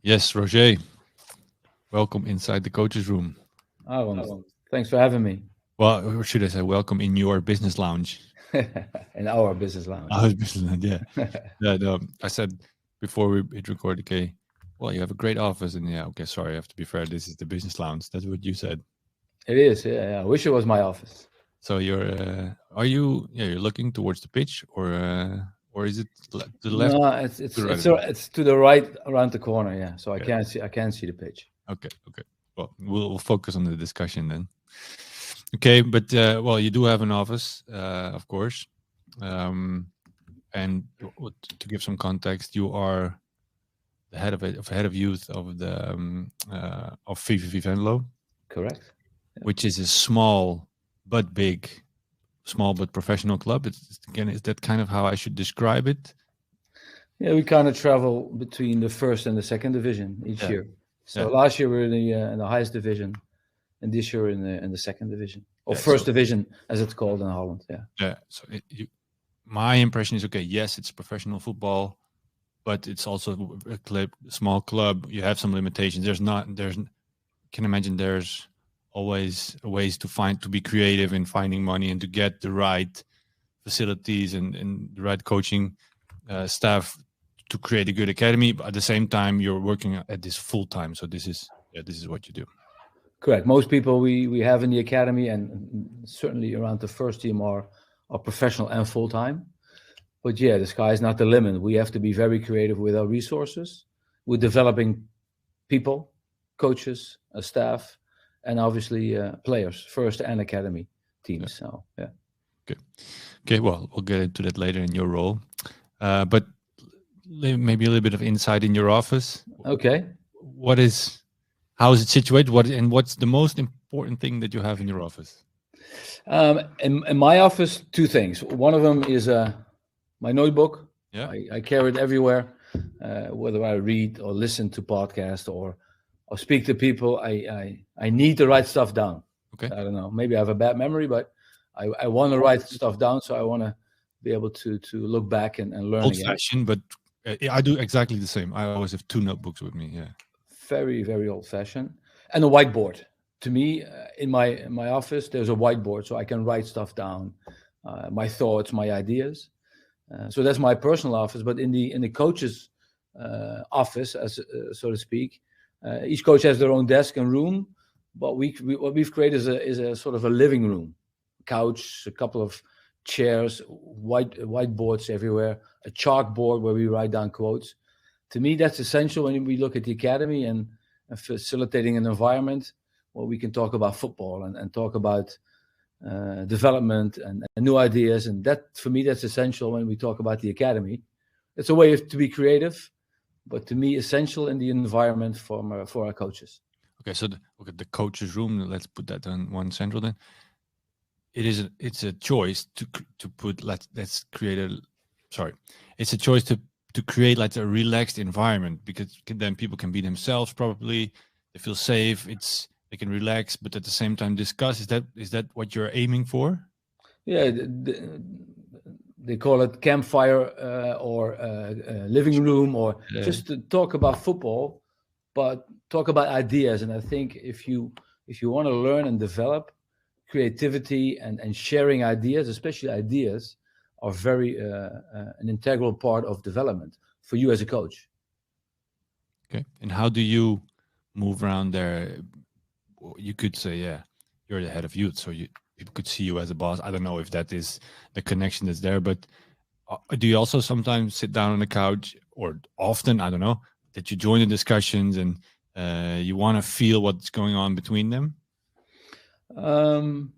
Yes, Roger, welcome inside the coaches room. Aaron, thanks for having me Well, or should I say, welcome in your business lounge. in our business lounge. Our business lounge, yeah. Yeah, no, I said before we hit record, okay, well, you have a great office. And yeah, okay, sorry, I have to be fair. This is the business lounge. That's what you said. It is, yeah. I wish it was my office. So are you, yeah, you're looking towards the pitch or is it to the left, No, to it's the right it's of it? it's to the right around the corner, yeah. So Okay, I can't see the pitch. okay. Well, we'll focus on the discussion then. Okay, but well, you do have an office, of course. Um, and to give some context, you are the head of youth of the of VVV Venlo, Correct. which is a small but professional club. Again, is that kind of how I should describe it? Yeah, we kind of travel between the first and the second division each Yeah, year. So yeah, last year we were in the highest division, and this year in the second division or yeah. first division as it's called in Holland. Yeah. Yeah. So my impression is okay. Yes, it's professional football, but it's also a small club. You have some limitations. Can imagine there's always ways to be creative in finding money and to get the right facilities and the right coaching staff to create a good academy. But at the same time, you're working at this full time. So this is what you do. Correct. Most people we have in the academy and certainly around the first team are professional and full time. But yeah, the sky is not the limit. We have to be very creative with our resources. We're developing people, coaches, staff, and obviously players, first and academy Yeah. teams. So yeah. Okay. Okay. Well, we'll get into that later in your role. But maybe a little bit of insight in your office. Okay. How is it situated? What's the most important thing that you have in your office? In my office, two things. One of them is my notebook. Yeah. I carry it everywhere, whether I read or listen to podcasts or speak to people. I need to write stuff down. Okay. I don't know. Maybe I have a bad memory, but I want to write stuff down. So I want to be able to look back and learn Old again. fashioned, but I do exactly the same. I always have two notebooks with me. Yeah. Very, very old fashioned. And a whiteboard. To me, in my office, there's a whiteboard so I can write stuff down, my thoughts, my ideas. So that's my personal office. But in the coaches' office, as so to speak, each coach has their own desk and room. But what we've created is a sort of a living room, couch, a couple of chairs, whiteboards everywhere, a chalkboard where we write down quotes. To me, that's essential when we look at the academy and facilitating an environment where we can talk about football and talk about development and new ideas. And that, for me, that's essential when we talk about the academy. It's a way to be creative, but to me, essential in the environment for our coaches. Okay. So the coach's room. Let's put that on one central then. It's a choice to put let's create a sorry. It's a choice to create like a relaxed environment because then people can be themselves properly. They feel safe. They can relax, but at the same time discuss. Is that what you're aiming for? Yeah, they call it campfire or living room, or just to talk about football, but talk about ideas. And I think if you want to learn and develop, creativity and sharing ideas, especially ideas, are very an integral part of development for you as a coach. Okay. And how do you move around there? You could say, yeah, you're the head of youth, so people could see you as a boss. I don't know if that is the connection that's there, but do you also sometimes sit down on the couch, or often, I don't know, that you join the discussions and you want to feel what's going on between them? Um,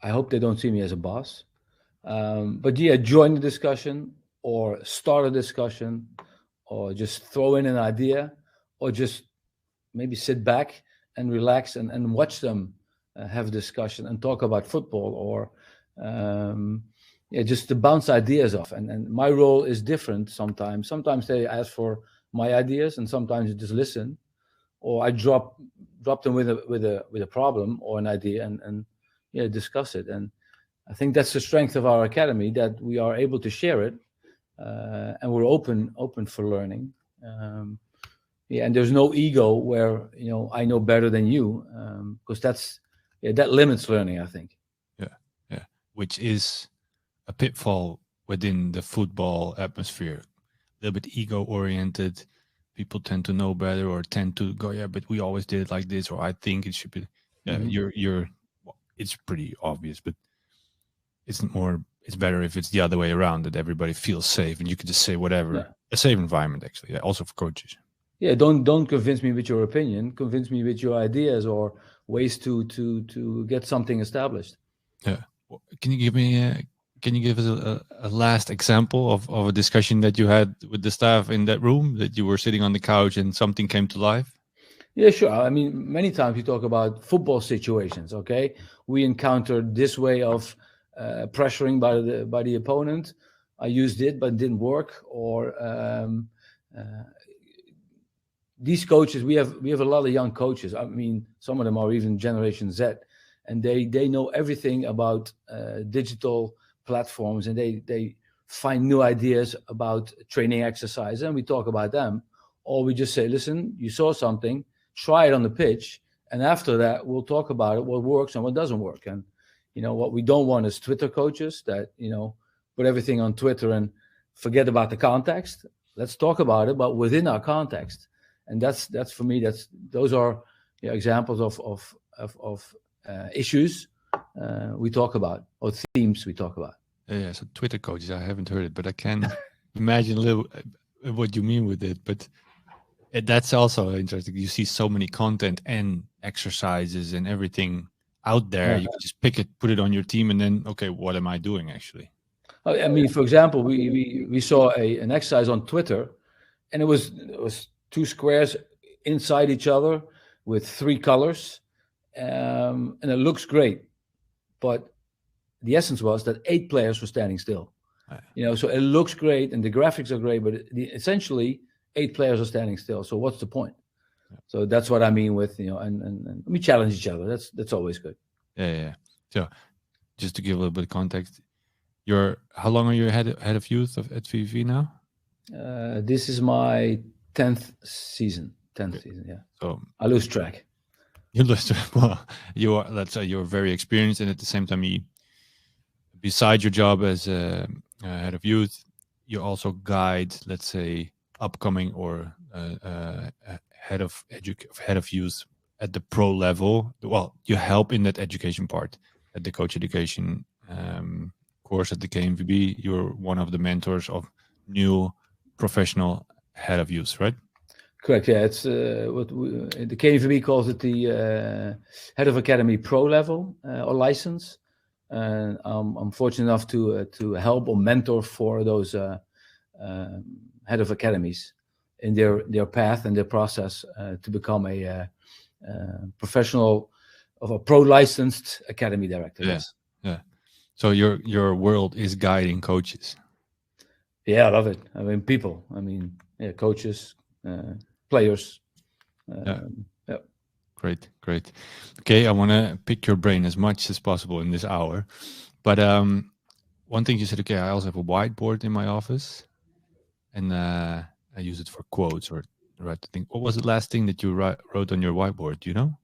I hope they don't see me as a boss. But yeah, join the discussion or start a discussion or just throw in an idea or just maybe sit back and relax and watch them have a discussion and talk about football or yeah, just to bounce ideas off. And my role is different sometimes. Sometimes they ask for my ideas and sometimes you just listen or I drop them with a problem or an idea and yeah, discuss it. And I think that's the strength of our academy that we are able to share it, and we're open for learning. Yeah, and there's no ego where I know better than you, because that limits learning, I think. Yeah, yeah. Which is a pitfall within the football atmosphere. A little bit ego oriented. People tend to know better or tend to go, yeah, but we always did it like this, or I think it should be. Yeah, Hmm. you're. Well, it's pretty obvious, but it's better if it's the other way around, that everybody feels safe and you can just say whatever. Yeah, A safe environment, actually. Yeah, also for coaches. yeah. Don't convince me with your opinion. Convince me with your ideas or ways to get something established. Yeah. Can you give me? Can you give us a last example of a discussion that you had with the staff in that room, that you were sitting on the couch and something came to life? Yeah, sure. I mean, many times we talk about football situations. Okay, we encountered this way of pressuring by the opponent. I used it, but it didn't work. Or uh, these coaches, we have a lot of young coaches. I mean, some of them are even Generation Z, and they know everything about digital platforms, and they find new ideas about training exercise, and we talk about them. Or we just say, listen, you saw something, try it on the pitch, and after that, we'll talk about it, what works and what doesn't work. And what we don't want is Twitter coaches that put everything on Twitter and forget about the context. Let's talk about it, but within our context. And that's for me. Those are examples of issues we talk about, or themes we talk about. Yeah. So Twitter coaches, I haven't heard it, but I can imagine a little what you mean with it. But that's also interesting. You see so many content and exercises and everything out there. Yeah. You can just pick it, put it on your team, and then okay, what am I doing actually? I mean, for example, we saw an exercise on Twitter, and it was two squares inside each other with three colors, and it looks great, but the essence was that 8 players were standing still. So it looks great and the graphics are great, but essentially 8 players are standing still. So what's the point? So that's what I mean with and we challenge each other. That's always good. Yeah. So just to give a little bit of context, how long are you head of youth at VVV now? This is my 10th season. 10th season, yeah. So I lose track. you lose. Well, let's say you're very experienced, and at the same time, besides your job as a head of youth, you also guide, let's say, upcoming or head of youth at the pro level. Well, you help in that education part at the coach education course at the KNVB. You're one of the mentors of new professional head of youth, right? Correct. Yeah, it's what the KNVB calls it the head of academy pro level or license. And I'm fortunate enough to help or mentor for those head of academies in their path and their process to become a professional of a pro licensed academy director. Yeah. Yes. Yeah. So your world is guiding coaches. Yeah, I love it. I mean, people. I mean, coaches, players. Yeah. Yeah. Great. Okay, I want to pick your brain as much as possible in this hour. But one thing you said, okay, I also have a whiteboard in my office, and I use it for quotes or write the thing. What was the last thing that you wrote on your whiteboard? Do you know?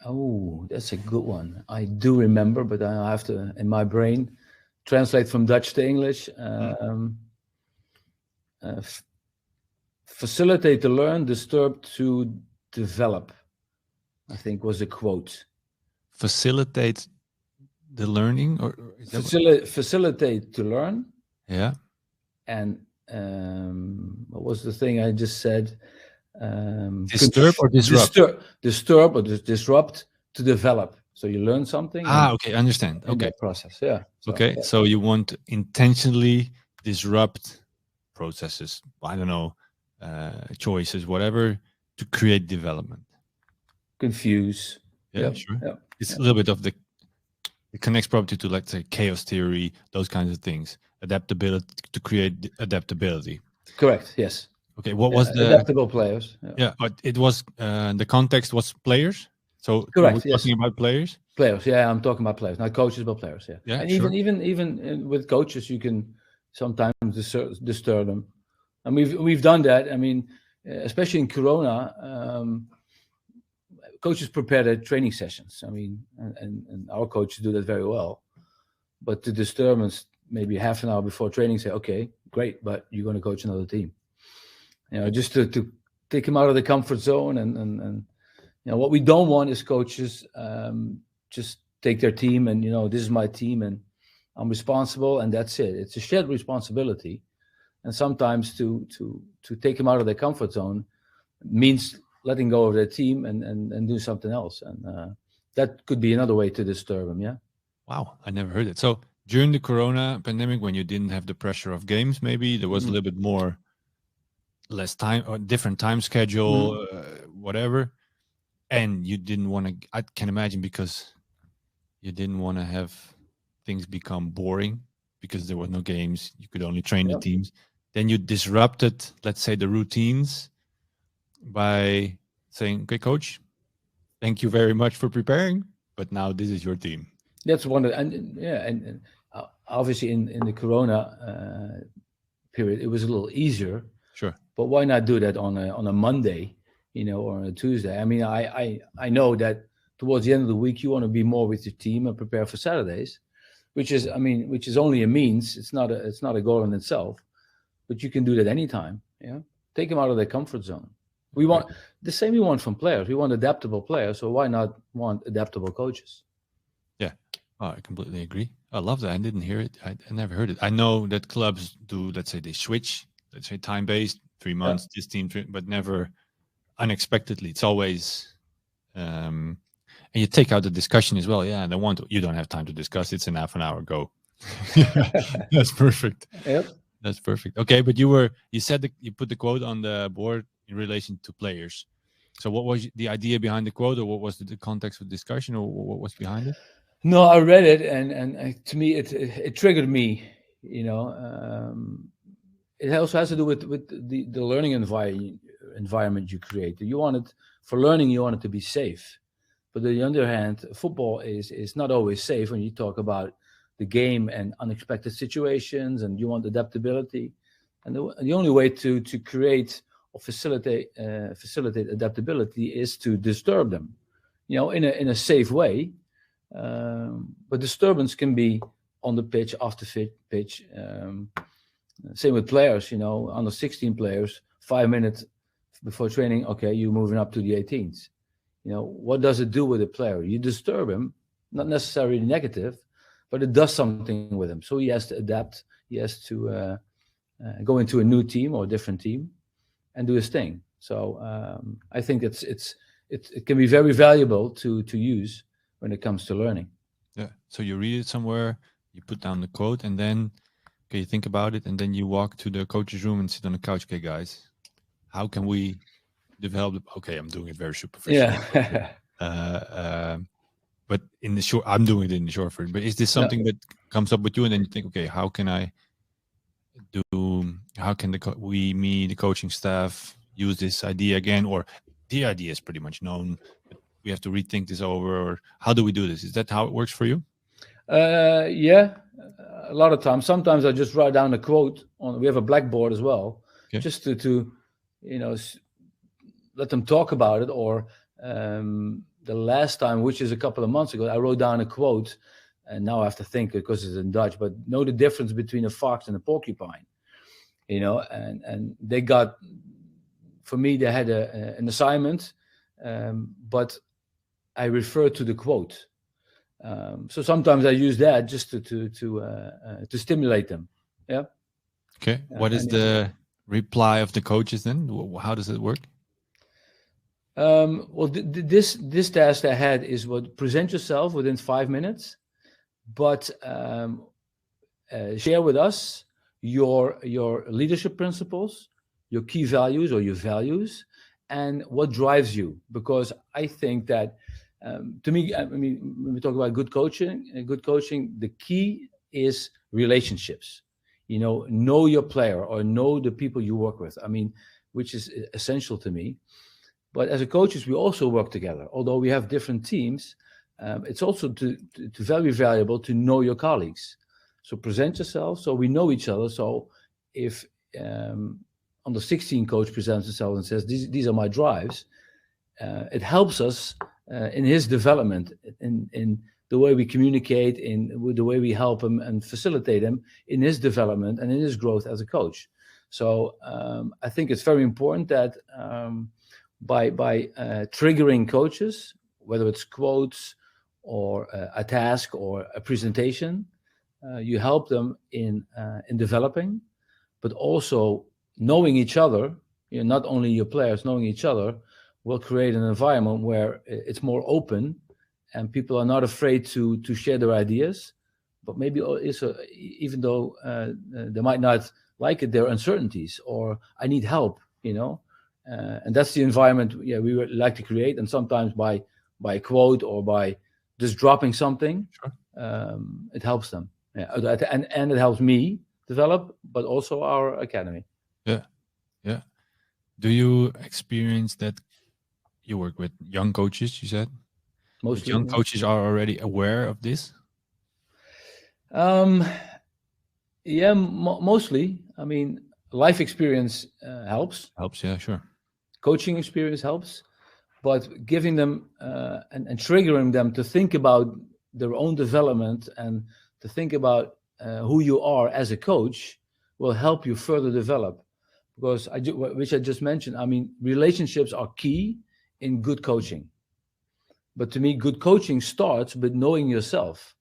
Oh, that's a good one. I do remember, but I have to, in my brain, translate from Dutch to English. Facilitate to learn, disturb to develop, I think was a quote. Facilitate the learning, or is that Facilitate to learn. Yeah. And what was the thing I just said? Disturb or disrupt? Disturb or disrupt to develop. So you learn something. Okay, understand. Okay. That process, yeah. Okay, so you want to intentionally disrupt processes, I don't know, choices, whatever, to create development. Confuse. Yeah, sure. Yeah. It's a little bit of it connects probably to, let's say, chaos theory, those kinds of things. Adaptability, to create adaptability. Correct, yes. Okay, what was the adaptable players? Yeah, but it was the context was players. So correct. We're talking about players. Players, yeah, I'm talking about players, not coaches, but players. Yeah, yeah. And sure. even with coaches, you can sometimes disturb them, and we've done that. I mean, especially in Corona, coaches prepare their training sessions. I mean, and our coaches do that very well. But to disturb us maybe half an hour before training, say, okay, great, but you're going to coach another team. Just to take them out of the comfort zone. And what we don't want is coaches just take their team and, this is my team and I'm responsible and that's it. It's a shared responsibility. And sometimes to take them out of their comfort zone means letting go of their team and do something else. And that could be another way to disturb them, yeah? Wow, I never heard it. So during the Corona pandemic, when you didn't have the pressure of games, maybe there was a little bit more, less time or different time schedule, whatever. And you didn't want to, I can imagine, because you didn't want to have things become boring because there were no games. You could only train the teams. Then you disrupted, let's say, the routines by saying, okay, coach, thank you very much for preparing, but now this is your team. That's one, and obviously in the Corona period, it was a little easier. Sure. But why not do that on a Monday, or on a Tuesday? I mean, I know that towards the end of the week you want to be more with your team and prepare for Saturdays, which is only a means. It's not a goal in itself, but you can do that anytime. Yeah, take them out of their comfort zone. We want the same we want from players. We want adaptable players, so why not want adaptable coaches? Yeah, I completely agree. I love that. I didn't hear it. I never heard it. I know that clubs do, let's say, they switch, let's say, time-based, 3 months, this team, but never unexpectedly. It's always, and you take out the discussion as well. Yeah, and you don't have time to discuss. It's in half an hour. Go. That's perfect. Yep. That's perfect. Okay, but you said that you put the quote on the board in relation to players. So what was the idea behind the quote, or what was the context of discussion, or what was behind it? No, I read it, and to me, it triggered me. It also has to do with the learning environment you create. For learning, you want it to be safe. But on the other hand, football is not always safe when you talk about the game and unexpected situations, and you want adaptability. And the only way to create or facilitate adaptability is to disturb them, in a safe way. But disturbance can be on the pitch, off the pitch. Same with players, under 16 players, 5 minutes before training, okay, you're moving up to the 18s. What does it do with a player? You disturb him, not necessarily negative, but it does something with him. So he has to adapt. He has to go into a new team or a different team and do his thing. So I think it can be very valuable to use when it comes to learning. Yeah. So you read it somewhere, you put down the quote, and then you think about it, and then you walk to the coach's room and sit on the couch. Okay, guys, how can we develop? Okay, I'm doing it very superficial. Yeah. But in the short, I'm doing it in the short version. But is this something that comes up with you, and then you think, okay, how can the coaching staff use this idea again? Or the idea is pretty much known, but we have to rethink this over, or how do we do this? Is that how it works for you? Yeah, a lot of times. Sometimes I just write down a quote we have a blackboard as well, just to let them talk about it. Or the last time, which is a couple of months ago, I wrote down a quote, and now I have to think because it's in Dutch, but know the difference between a fox and a porcupine, and they got, for me, they had an assignment, but I referred to the quote. So sometimes I use that just to stimulate them. Yeah. Okay. What is the reply of the coaches then? How does it work? Well, this task I had is present yourself within 5 minutes, but share with us your leadership principles, your key values or your values, and what drives you. Because I think that to me, I mean, when we talk about good coaching, the key is relationships. Know your player or know the people you work with. I mean, which is essential to me. But as a coaches, we also work together. Although we have different teams, it's also to very valuable to know your colleagues. So present yourself so we know each other. So if under 16 coach presents himself and says, these are my drives, it helps us in his development, in the way we communicate, in the way we help him and facilitate him in his development and in his growth as a coach. So I think it's very important that by triggering coaches, whether it's quotes or a task or a presentation, you help them in developing, but also knowing each other. Not only your players, knowing each other will create an environment where it's more open and people are not afraid to share their ideas, but maybe even though they might not like it, there are uncertainties or I need help, and that's the environment we would like to create. And sometimes by a quote or by just dropping something, Sure. It helps them. And it helps me develop, but also our academy. Yeah. Do you experience that you work with young coaches, you said? Mostly, Young coaches are already aware of this? Mostly. I mean, life experience helps. Helps, yeah, sure. Coaching experience helps. But giving them and triggering them to think about their own development and to think about who you are as a coach will help you further develop. Because which I just mentioned, I mean, relationships are key in good coaching. But to me, good coaching starts with knowing yourself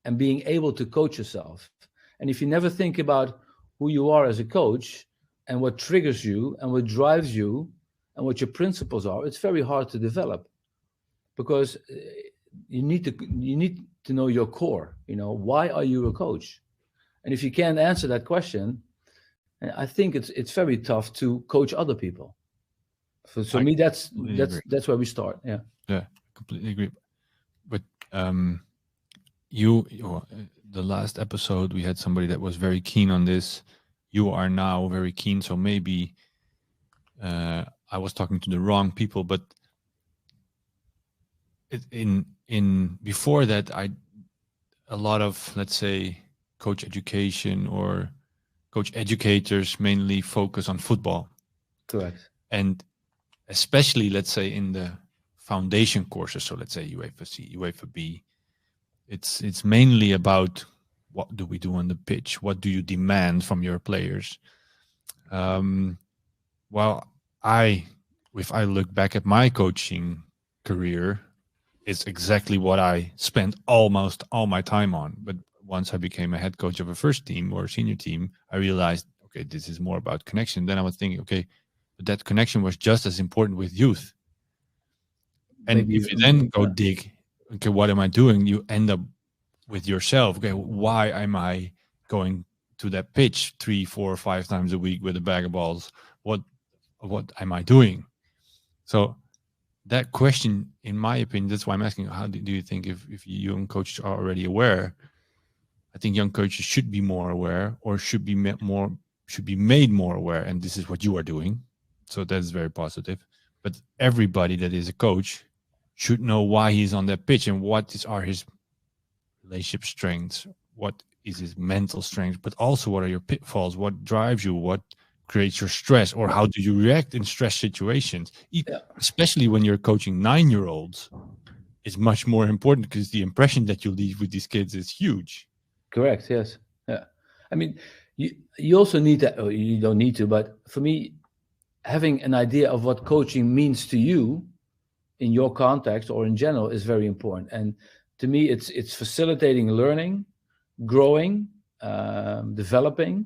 and being able to coach yourself. And if you never think about who you are as a coach and what triggers you and what drives you and what your principles are, it's very hard to develop, because you need to know your core. Why are you a coach? And if you can't answer that question, I think it's very tough to coach other people. So me, that's where we start. Yeah, completely agree. But the last episode we had somebody that was very keen on this. You are now very keen, so maybe I was talking to the wrong people. But in before that, a lot of, let's say, coach education or coach educators mainly focus on football. Correct. And especially, let's say, in the foundation courses, so let's say UEFA C, UEFA B, it's mainly about what do we do on the pitch, what do you demand from your players. Well, if I look back at my coaching career, it's exactly what I spent almost all my time on. But once I became a head coach of a first team or senior team, I realized, okay, this is more about connection. Then I was thinking, okay, but that connection was just as important with youth. And Maybe if you then go dig, okay, what am I doing? You end up with yourself. Okay, why am I going to that pitch 3, 4, 5 times a week with a bag of balls? What am I doing? So that question, in my opinion, that's why I'm asking, how do you think if young coaches are already aware? I think young coaches should be more aware, or should be made more aware, and this is what you are doing. So that's very positive. But everybody that is a coach should know why he's on that pitch and what are his relationship strengths, what is his mental strength, but also what are your pitfalls, what drives you, what creates your stress, or how do you react in stress situations. Especially when you're coaching 9-year-olds, it's much more important because the impression that you leave with these kids is huge. Correct. Yes. Yeah. I mean, you also need that, or you don't need to, but for me, having an idea of what coaching means to you in your context or in general is very important. And to me, it's facilitating learning, growing, developing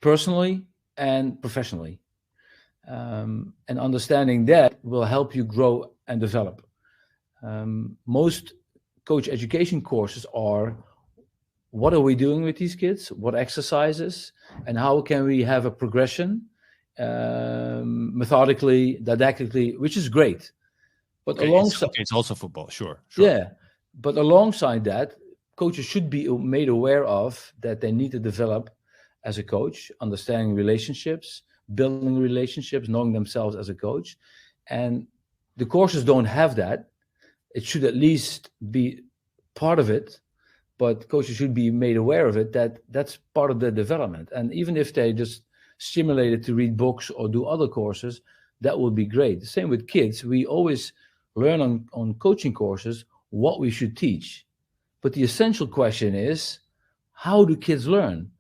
personally and professionally. And understanding that will help you grow and develop. Most coach education courses are, what are we doing with these kids? What exercises? And how can we have a progression, methodically, didactically, which is great. But alongside, it's also football, sure. Yeah, but alongside that, coaches should be made aware of that they need to develop as a coach, understanding relationships, building relationships, knowing themselves as a coach. And the courses don't have that. It should at least be part of it, but coaches should be made aware of it, that that's part of their development. And even if they just stimulated to read books or do other courses, that would be great. The same with kids. We always learn on coaching courses what we should teach. But the essential question is, how do kids learn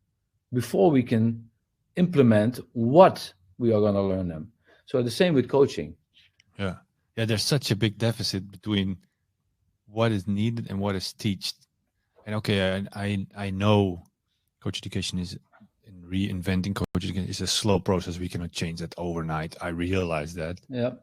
before we can implement what we are going to learn them? So the same with coaching. Yeah. Yeah. There's such a big deficit between what is needed and what is taught. And okay, I know coach education is in reinventing coach education is a slow process. We cannot change that overnight. I realize that. Yeah.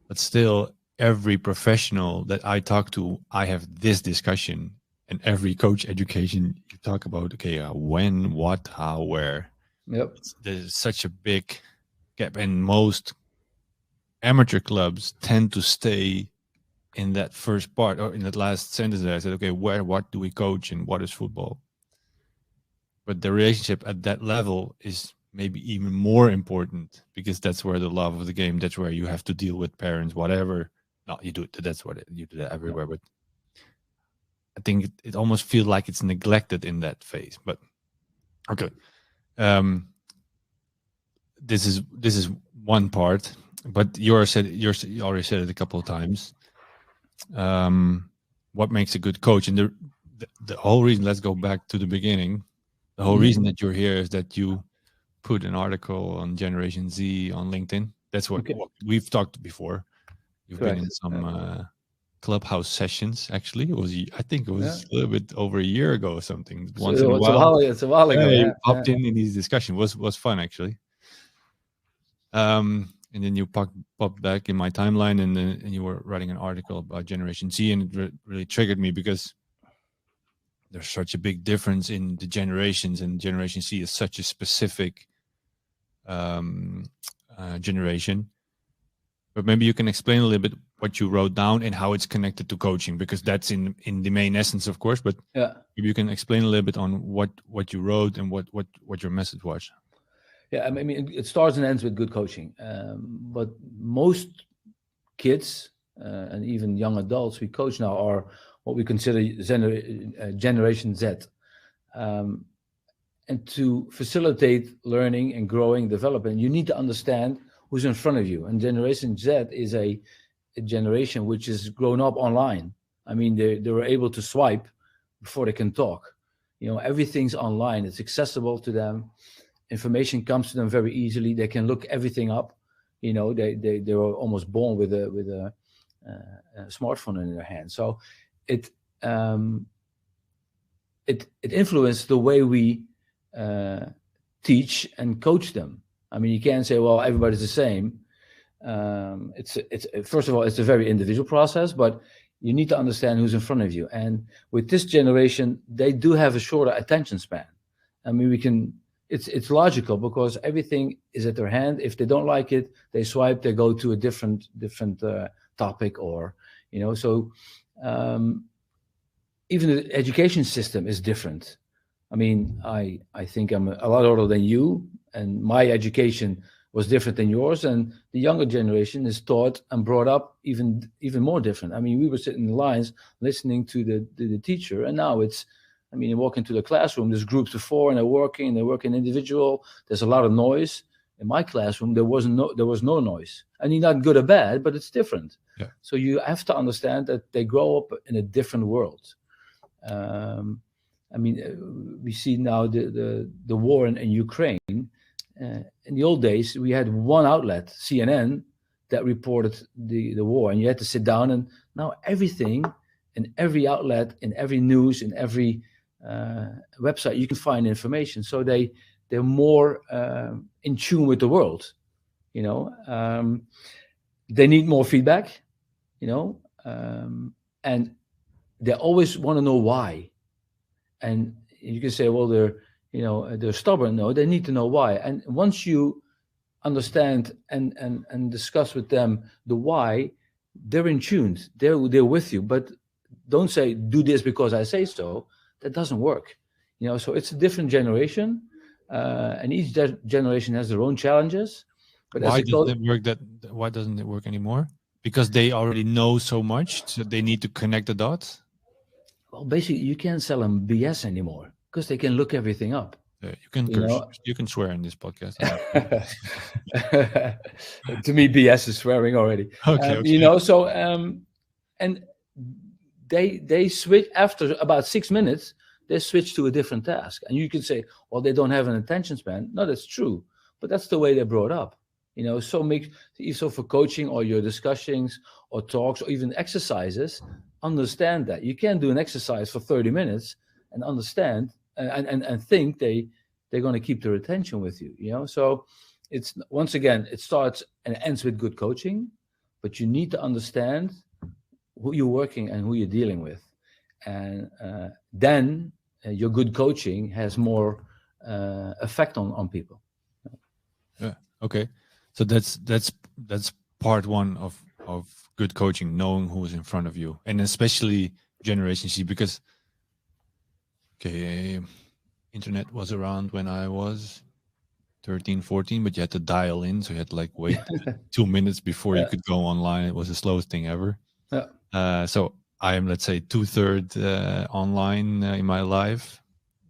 But still, every professional that I talk to, I have this discussion. And every coach education, you talk about, okay, when, what, how, where. Yep. There's such a big gap. And most amateur clubs tend to stay in that first part, or in that last sentence that I said, okay, what do we coach and what is football? But the relationship at that level is maybe even more important, because that's where the love of the game, that's where you have to deal with parents, whatever. No, you do it. That's what you do that everywhere. But I think it almost feels like it's neglected in that phase. But okay, this is one part. But you already said it a couple of times. What makes a good coach? And the whole reason, let's go back to the beginning. The whole reason that you're here is that you put an article on Generation Z on LinkedIn. That's what we've talked before. You've been in some clubhouse sessions. Actually, I think it was a little bit over a year ago or something. Once in a while, it's a while ago. You popped in these discussions. Was fun actually. And then you popped back in my timeline, and you were writing an article about Generation Z, and it really triggered me because there's such a big difference in the generations, and Generation Z is such a specific generation. But maybe you can explain a little bit what you wrote down and how it's connected to coaching, because that's in the main essence, of course. But maybe you can explain a little bit on what you wrote and what your message was. Yeah, I mean, it starts and ends with good coaching. But most kids and even young adults we coach now are what we consider Generation Z. And to facilitate learning and growing, development, you need to understand who's in front of you. And Generation Z is a generation which has grown up online. I mean, they were able to swipe before they can talk. You know, everything's online. It's accessible to them. Information comes to them very easily. They can look everything up. You know, they were almost born with a smartphone in their hand. So it influenced the way we teach and coach them. I mean, you can't say, well, everybody's the same. It's first of all, it's a very individual process, but you need to understand who's in front of you. And with this generation, they do have a shorter attention span. I mean, it's logical because everything is at their hand. If they don't like it, they swipe, they go to a different topic, or, you know, so even the education system is different. I mean, I think I'm a lot older than you, and my education was different than yours, and the younger generation is taught and brought up even more different. I mean, we were sitting in the lines listening to the teacher, and now it's, I mean, you walk into the classroom, there's groups of four, and they're working individual. There's a lot of noise. In my classroom, there was no noise. I mean, not good or bad, but it's different. Yeah. So you have to understand that they grow up in a different world. I mean, we see now the war in Ukraine. In the old days, we had one outlet, CNN, that reported the war, and you had to sit down. And now everything in every outlet, in every news, in every website, you can find information. So they're more in tune with the world. You know, they need more feedback. You know, and they always want to know why. And you can say, well, they're stubborn. No, they need to know why. And once you understand and discuss with them the why, they're in tune. They're with you. But don't say, do this because I say so. That doesn't work. You know, so it's a different generation, and each generation has their own challenges. But why doesn't it work anymore? Because they already know so much, so they need to connect the dots. Well, basically, you can't sell them BS anymore because they can look everything up. You can You curse. know, You can swear in this podcast. to me, BS is swearing already. Okay, You okay. know, so and they switch after about 6 minutes. They switch to a different task, and you can say, "Well, they don't have an attention span." No, that's true, but that's the way they're brought up. You know, so for coaching or your discussions or talks or even exercises, understand that you can't do an exercise for 30 minutes and understand and think they're going to keep their attention with you. You know, so it's once again it starts and ends with good coaching, but you need to understand who you're working and who you're dealing with, and then your good coaching has more effect on people. Yeah. Okay. So that's part one of good coaching, knowing who is in front of you, and especially Generation Z, because okay, internet was around when I was 13, 14, but you had to dial in, so you had to like wait 2 minutes before you Yeah, could go online. It was the slowest thing ever. yeah, So I am, let's say, 2/3 online in my life.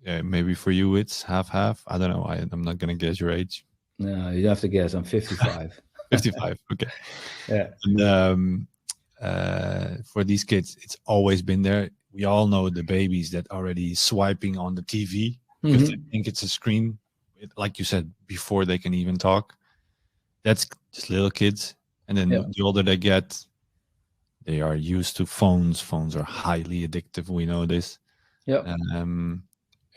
Maybe for you it's half half. I don't know. I'm not gonna guess your age. no, you don't have to guess. I'm 55. 55. Okay. Yeah, And for these kids, it's always been there. We all know the babies that already swiping on the TV because they hmm, think it's a screen. Like you said, before they can even talk. That's just little kids. And then yeah, the older they get, they are used to phones. Phones are highly addictive. We know this. yeah, Um,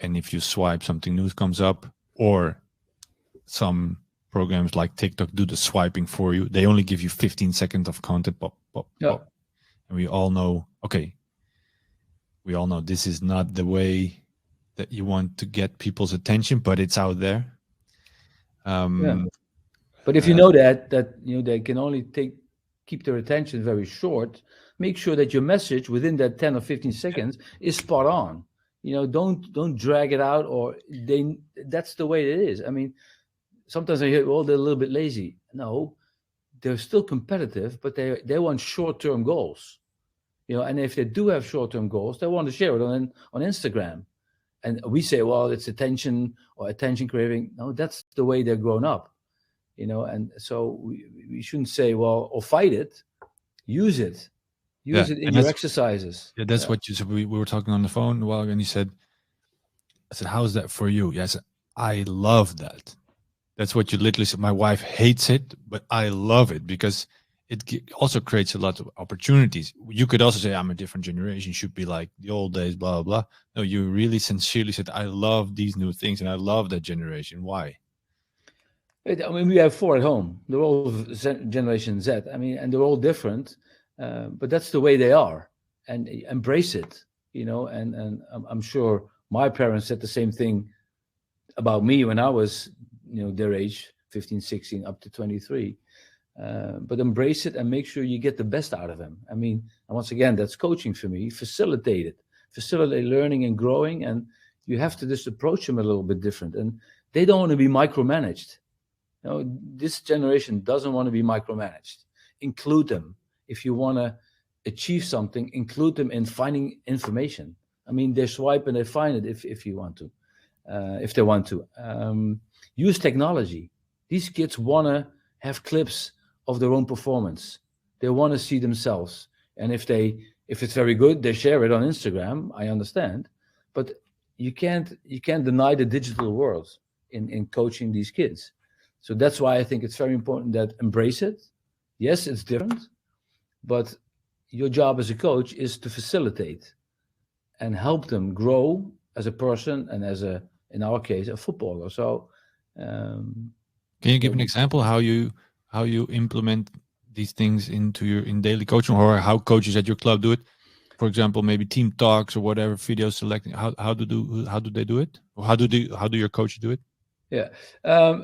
and if you swipe, something new comes up, or some programs like TikTok do the swiping for you. They only give you 15 seconds of content, pop, pop, yeah, pop. And we all know, okay, we all know this is not the way that you want to get people's attention, but it's out there. yeah. Um, But if you uh, know that you know they can only keep their attention very short, make sure that your message within that 10 or 15 seconds is spot on. You know, don't drag it out or they that's the way it is. I mean, sometimes I hear, well, they're a little bit lazy. No, they're still competitive, but they want short-term goals. You know, and if they do have short-term goals, they want to share it on Instagram. And we say, well, it's attention or attention craving. No, that's the way they're grown up. You know, and so we shouldn't say, well, or fight it. Use it. yeah, Use it in and your exercises. that's Yeah. what you said. We were talking on the phone a while ago, and you said, I said, how's that for you? Yes, I love that. That's what you literally said. My wife hates it, but I love it because also creates a lot of opportunities. You could also say, I'm a different generation, should be like the old days, blah, blah, blah. No, you really sincerely said, I love these new things and I love that generation. Why? I mean, we have four at home. They're all Generation Z. I mean, and they're all different, but that's the way they are. And embrace it. You know, and I'm sure my parents said the same thing about me when I was, you know, their age, 15, 16, up to 23. But embrace it and make sure you get the best out of them. I mean, and once again, that's coaching for me. Facilitate it, facilitate learning and growing, and you have to just approach them a little bit different. And they don't want to be micromanaged. You know, this generation doesn't want to be micromanaged. Include them if you want to achieve something. Include them in finding information. I mean, they swipe and they find it if you want to, if they want to. Use technology. These kids want to have clips of their own performance. They want to see themselves, and if it's very good, they share it on Instagram. I understand, but you can't deny the digital world in coaching these kids. So that's why I think it's very important that embrace it. Yes, it's different, but your job as a coach is to facilitate and help them grow as a person and as in our case, a footballer. So, um, Can you you give know, an example how you implement these things into your in daily coaching, or how coaches at your club do it? For example, maybe team talks or whatever, video selecting. How do they do it? Or how do your coaches do it? yeah,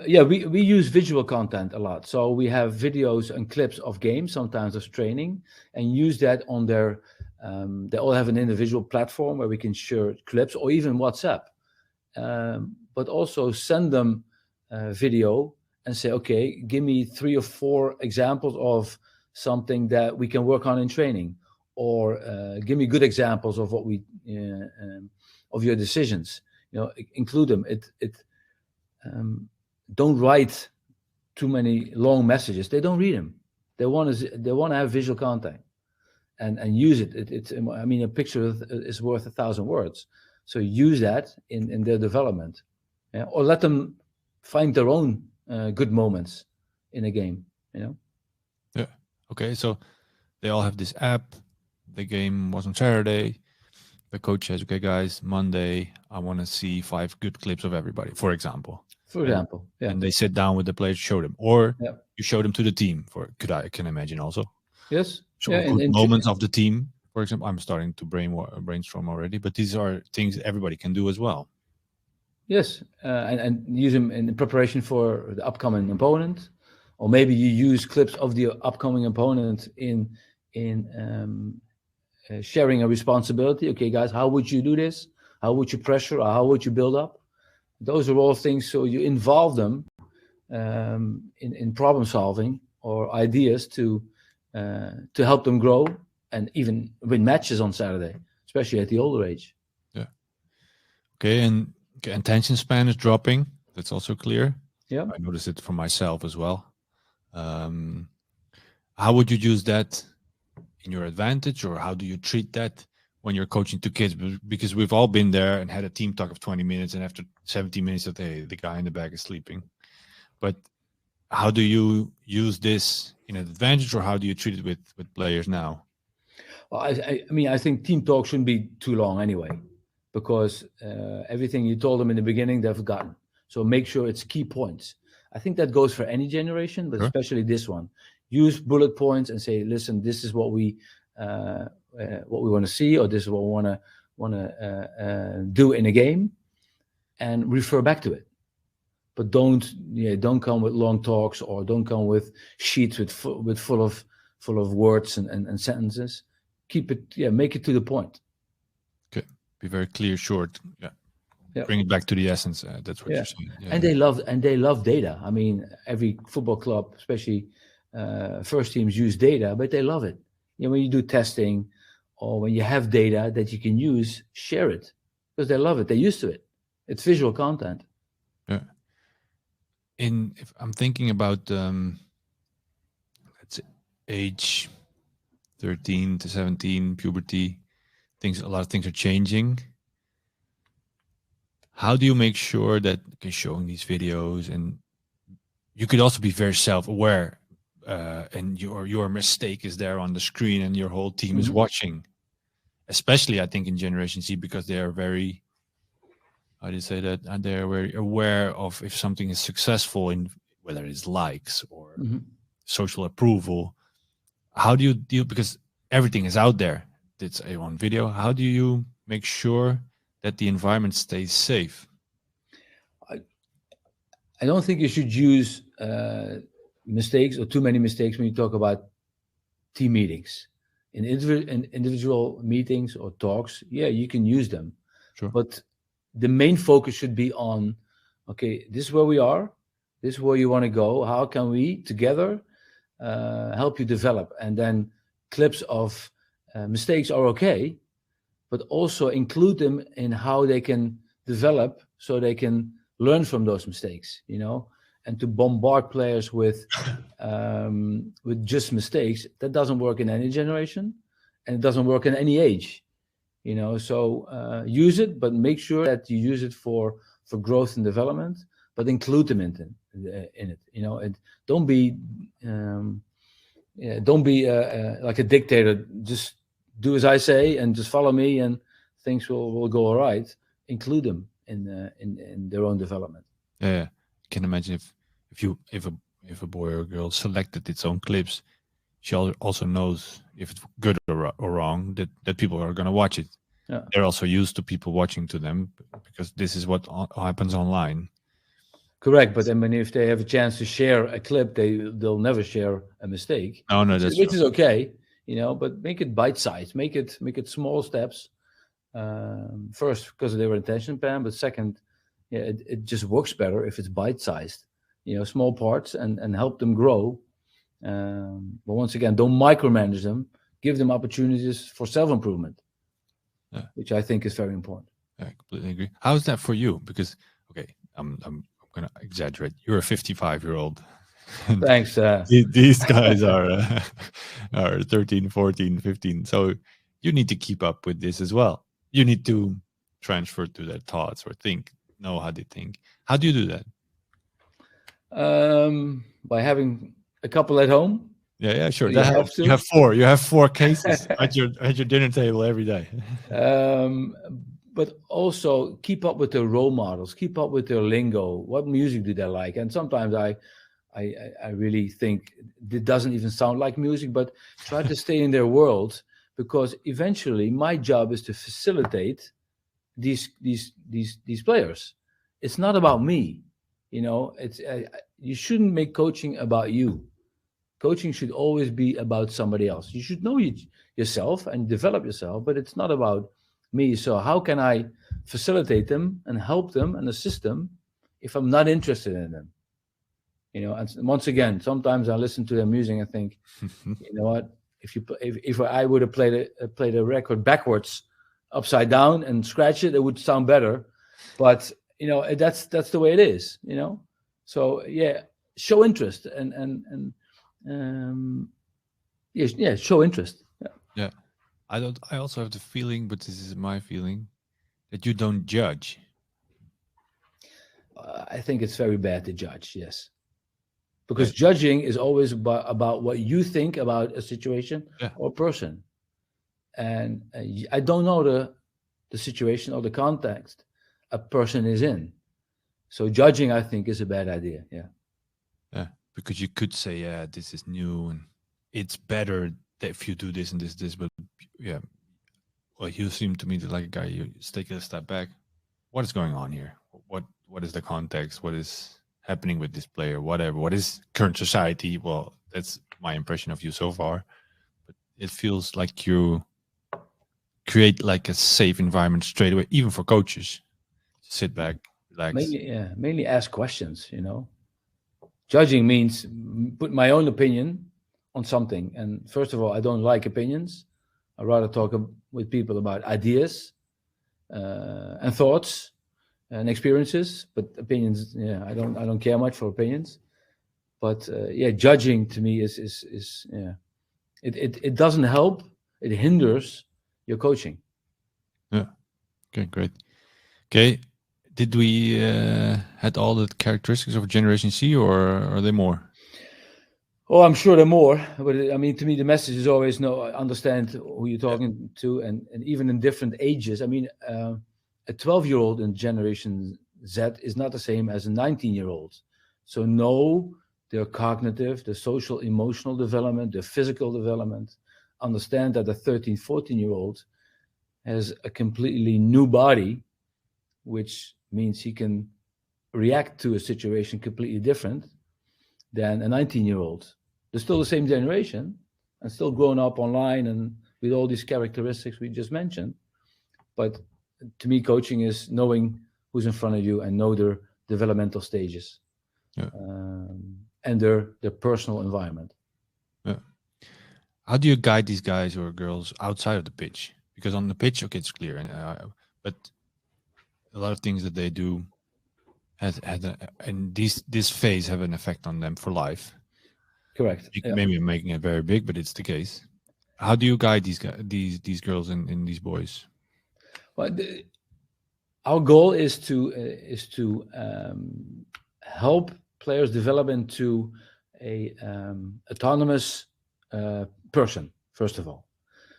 yeah. We use visual content a lot. So we have videos and clips of games, sometimes of training, and use that on their. They all have an individual platform where we can share clips or even WhatsApp. But also send them video and say, okay, give me 3 or 4 examples of something that we can work on in training, or give me good examples of what we of your decisions. include them. Don't write too many long messages. They don't read them. They want to have visual content and use it. I mean, a picture is worth 1,000 words. So use that in their development, or let them find their own good moments in a game. Yeah. Okay. So they all have this app. The game was on Saturday. The coach says, "Okay, guys, Monday, I want to see 5 good clips of everybody," for example. For example, yeah. And they sit down with the players, show them, or Yeah. you show them to the team. I can imagine also. Yes. So Yeah. good moments of the team. For example, I'm starting to brainstorm already, but these are things everybody can do as well. Yes, and use them in preparation for the upcoming opponent, or maybe you use clips of the upcoming opponent in sharing a responsibility. Okay, guys, how would you do this? How would you pressure? Or how would you build up? Those are all things. So you involve them in problem solving or ideas to help them grow and even win matches on Saturday, especially at the older age. Yeah. Okay, and attention span is dropping. That's also clear. Yeah, I noticed it for myself as well. How would you use that in your advantage, or how do you treat that when you're coaching 2 kids? Because we've all been there and had a team talk of 20 minutes, and after 17 minutes, that the guy in the back is sleeping. But how do you use this in an advantage, or how do you treat it with players now? well, I mean, I think team talk shouldn't be too long anyway, because everything you told them in the beginning, they've forgotten. So make sure it's key points. I think that goes for any generation, but especially this one. Use bullet points and say, listen, this is what we want to see, or this is what we want to do in a game, and refer back to it. But don't come with long talks, or don't come with sheets full of words and sentences. Keep it, make it to the point. Okay, be very clear, short. Yeah. Yeah. Bring it back to the essence. That's what you're saying. Yeah, and they love data. I mean, every football club, especially first teams, use data, but they love it. When you do testing, or when you have data that you can use, share it, because they love it. They're used to it. It's visual content. Yeah. If I'm thinking about let's say age 13 to 17, puberty, a lot of things are changing. How do you make sure that showing these videos, and you could also be very self-aware, and your mistake is there on the screen and your whole team is watching, especially I think in Generation Z, because they are very, how do you say that? And they're very aware of if something is successful, in whether it's likes or social approval. How do you deal, because everything is out there, it's on video. How do you make sure that the environment stays safe? I don't think you should use mistakes or too many mistakes when you talk about team meetings. In individual meetings or talks, you can use them. Sure. But the main focus should be on, okay, this is where we are, this is where you want to go. How can we together help you develop? And then clips of mistakes are okay, but also include them in how they can develop, so they can learn from those mistakes, and to bombard players with just mistakes, that doesn't work in any generation, and it doesn't work in any age, so use it, but make sure that you use it for growth and development, but include them in it, and don't be like a dictator. Just do as I say and just follow me, and things will go all right. Include them in their own development. Yeah, I can imagine if a boy or a girl selected its own clips, she also knows if it's good or wrong, that people are going to watch it. Yeah. They're also used to people watching to them, because this is what happens online. Correct, but then if they have a chance to share a clip, they'll never share a mistake. No, which is okay, but make it bite-sized, make it small steps. First, because of their attention span, but second, it just works better if it's bite-sized, small parts, and help them grow. But once again, don't micromanage them. Give them opportunities for self-improvement, which I think is very important. I completely agree. How's that for you? Because okay, I'm gonna exaggerate. You're a 55-year-old, and Thanks. these guys are are 13, 14, 15. So you need to keep up with this as well. You need to transfer to their thoughts or know how they think. How do you do that? By having a couple at home. Yeah, sure. You That have helps. You to. have four. You have four cases at your dinner table every day. um, but also keep up with their role models, keep up with their lingo. What music do they like? And sometimes I really think it doesn't even sound like music, but try to stay in their world, because eventually my job is to facilitate these players. It's not about me, It's you shouldn't make coaching about you. Coaching should always be about somebody else. You should know yourself and develop yourself, but it's not about me. So how can I facilitate them and help them and assist them if I'm not interested in them? And once again, sometimes I listen to their music and think, you know what? If I would have played a record backwards, upside down, and scratch it, it would sound better. But that's the way it is. So yeah, show interest and yeah, show interest. Yeah. Yeah. I don't. I also have the feeling, but this is my feeling, that you don't judge. I think it's very bad to judge. Yes, Yeah. because judging is always about what you think about a situation Yeah. or person, and I don't know the situation or the context a person is in. So judging, I think, is a bad idea. Yeah. Yeah. Because you could say, yeah, this is new and it's better that if you do this and this, but yeah. Well, you seem to me like a guy. You just take a step back. What is going on here? What is the context? What is happening with this player? Whatever. What is current society? Well, that's my impression of you so far. But it feels like you create like a safe environment straight away, even for coaches. Sit back, relax. Mainly ask questions. Judging means put my own opinion on something. And first of all, I don't like opinions. I rather talk with people about ideas and thoughts and experiences. But opinions, yeah, I don't care much for opinions. But yeah, judging to me is yeah, it doesn't help. It hinders your coaching. Yeah. Okay. Great. Okay. Did we had all the characteristics of Generation C, or are there more? Oh, I'm sure there are more, but I mean, to me, the message is always understand who you're Yeah. talking to, and even in different ages. I mean, a 12-year-old in Generation Z is not the same as a 19-year-old. So know their cognitive, their social, emotional development, their physical development. Understand that a 13, 14-year-old has a completely new body, which means he can react to a situation completely different than a 19-year-old. They're still the same generation and still growing up online and with all these characteristics we just mentioned. But to me, coaching is knowing who's in front of you and know their developmental stages, Yeah. and their personal environment. Yeah. How do you guide these guys or girls outside of the pitch? Because on the pitch, okay, it's clear, but a lot of things that they do and this phase have an effect on them for life. Correct. Yeah. Maybe I'm making it very big, but it's the case. How do you guide these guys, these girls and these boys? Well, our goal is to help players develop into a autonomous person, first of all.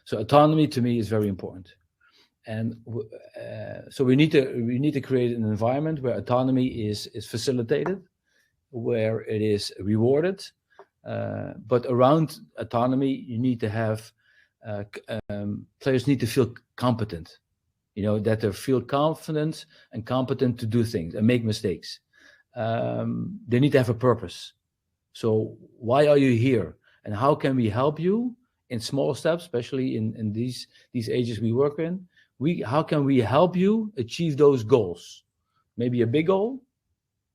So autonomy to me is very important, and so we need to create an environment where autonomy is facilitated, where it is rewarded. But around autonomy, you need to have players need to feel competent. That they feel confident and competent to do things and make mistakes. They need to have a purpose. So why are you here, and how can we help you in small steps, especially in these ages we work in? How can we help you achieve those goals? Maybe a big goal,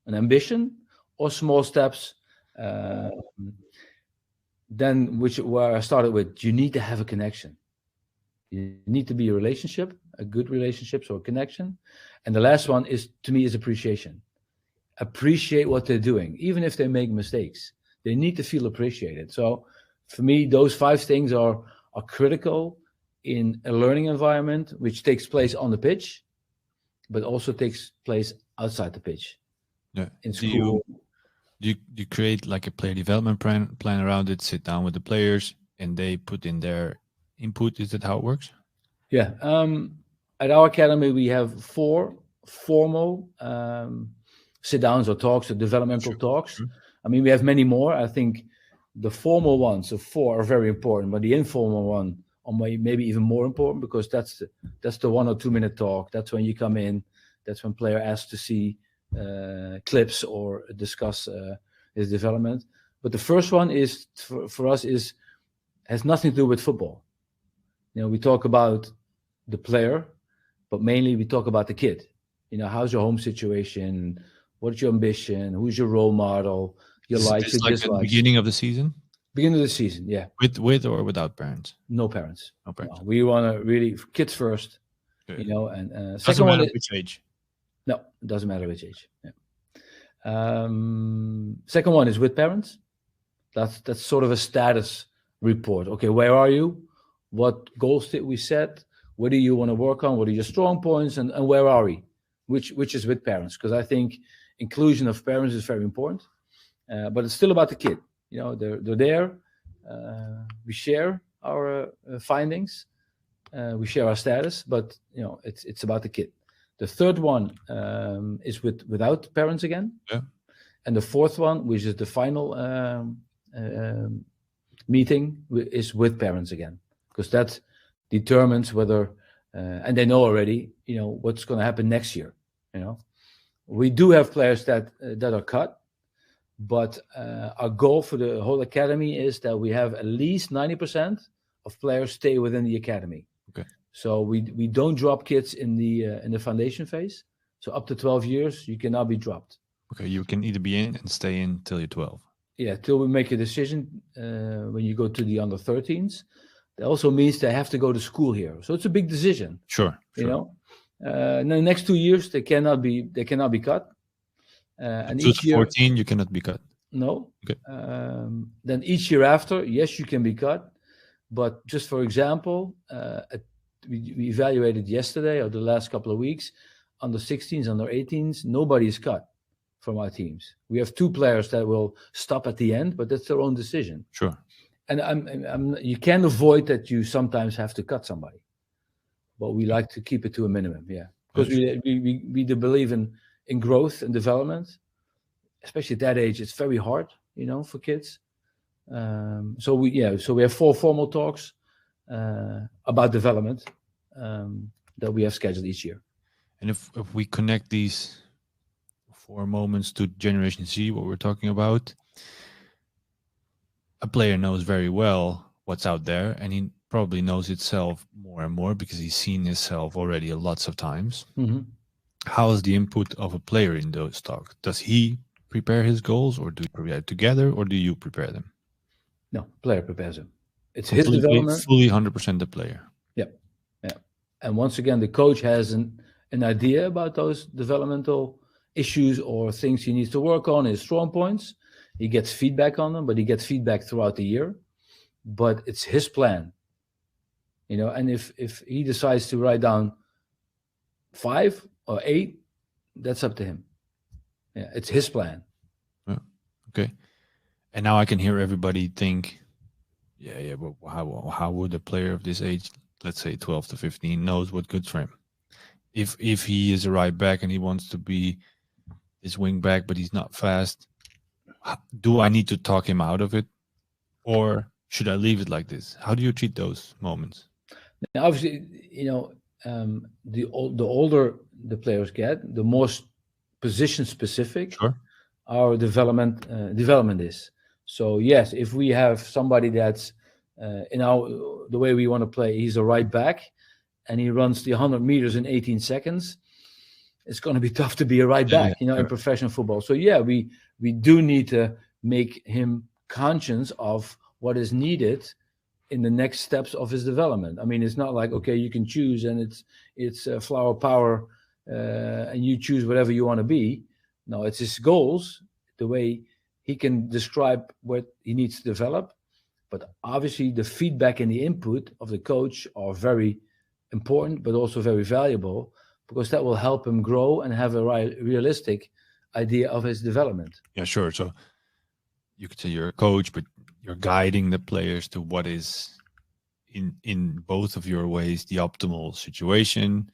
an ambition, or small steps. Then where I started with, you need to have a connection. You need to be a relationship, a good relationship, so a connection. And the last one is, to me, is appreciation. Appreciate what they're doing, even if they make mistakes. They need to feel appreciated. So for me, those 5 things are critical in a learning environment, which takes place on the pitch, but also takes place outside the pitch. Yeah. In school. Do you create like a player development plan around it, sit down with the players, and they put in their input? Is that how it works? Yeah. At our academy, we have 4 formal sit-downs or talks, or developmental talks. I mean, we have many more. I think the formal ones of 4 are very important, but the informal one are maybe even more important, because that's the 1 or 2 minute talk. That's when you come in. That's when player asks to see clips or discuss his development. But the first one is for us has nothing to do with football. We talk about the player, but mainly we talk about the kid. How's your home situation? What's your ambition? Who's your role model? Your likes, your dislikes. The beginning of the season? Beginning of the season, yeah. With or without parents? No parents. No parents. No, we want to really kids first. Okay. And doesn't matter which age. No, it doesn't matter which age. Yeah. Second one is with parents. That's sort of a status report. Okay, where are you? What goals did we set? What do you want to work on? What are your strong points? And where are we? Which is with parents, because I think inclusion of parents is very important. But it's still about the kid. They're there. We share our findings. We share our status, but it's about the kid. The third one is without parents again. Yeah. And the fourth one, which is the final meeting, is with parents again, because that determines whether, and they know already, what's going to happen next year. We do have players that are cut, but our goal for the whole academy is that we have at least 90% of players stay within the academy. Okay. So we don't drop kids in the foundation phase. So up to 12 years, you cannot be dropped. Okay, you can either be in and stay in till you're 12. Yeah, till we make a decision when you go to the under 13s. That also means they have to go to school here. So it's a big decision. Sure. In the next 2 years, they cannot be cut. And each year, 14, you cannot be cut. No. Okay. Then each year after, yes, you can be cut. But just for example, we evaluated yesterday or the last couple of weeks, under 16s, under 18s, nobody is cut from our teams. We have 2 players that will stop at the end, but that's their own decision. Sure. And you can't avoid that you sometimes have to cut somebody. But we like to keep it to a minimum, yeah. Because we do believe in growth and development. Especially at that age, it's very hard, for kids. So we have 4 formal talks about development that we have scheduled each year. And if we connect these 4 moments to Generation Z, what we're talking about, a player knows very well what's out there, and he probably knows itself more and more because he's seen himself already lots of times. Mm-hmm. How is the input of a player in those talks? Does he prepare his goals, or do you prepare together, or do you prepare them? No, player prepares them. It's completely, his development. Fully 100% the player. Yeah. And once again, the coach has an idea about those developmental issues or things he needs to work on, his strong points. He gets feedback on them, but he gets feedback throughout the year. But it's his plan. And if he decides to write down 5 or 8, that's up to him. Yeah, it's his plan. Yeah. Okay. And now I can hear everybody think, yeah, but how would a player of this age, let's say 12 to 15, knows what good's for him? If he is a right back and he wants to be his wing back, but he's not fast, do I need to talk him out of it, or should I leave it like this? How do you treat those moments? Now, obviously, the older the players get, the more position specific our development is. So yes, if we have somebody that's the way we want to play, he's a right back, and he runs the 100 meters in 18 seconds. It's going to be tough to be a right back, in professional football. So yeah, we do need to make him conscious of what is needed in the next steps of his development. I mean, it's not like, okay, you can choose and it's flower power, and you choose whatever you want to be. No, it's his goals, the way he can describe what he needs to develop. But obviously, the feedback and the input of the coach are very important, but also very valuable, because that will help him grow and have a realistic idea of his development. Yeah, sure. So you could say you're a coach, but you're guiding the players to what is in both of your ways the optimal situation.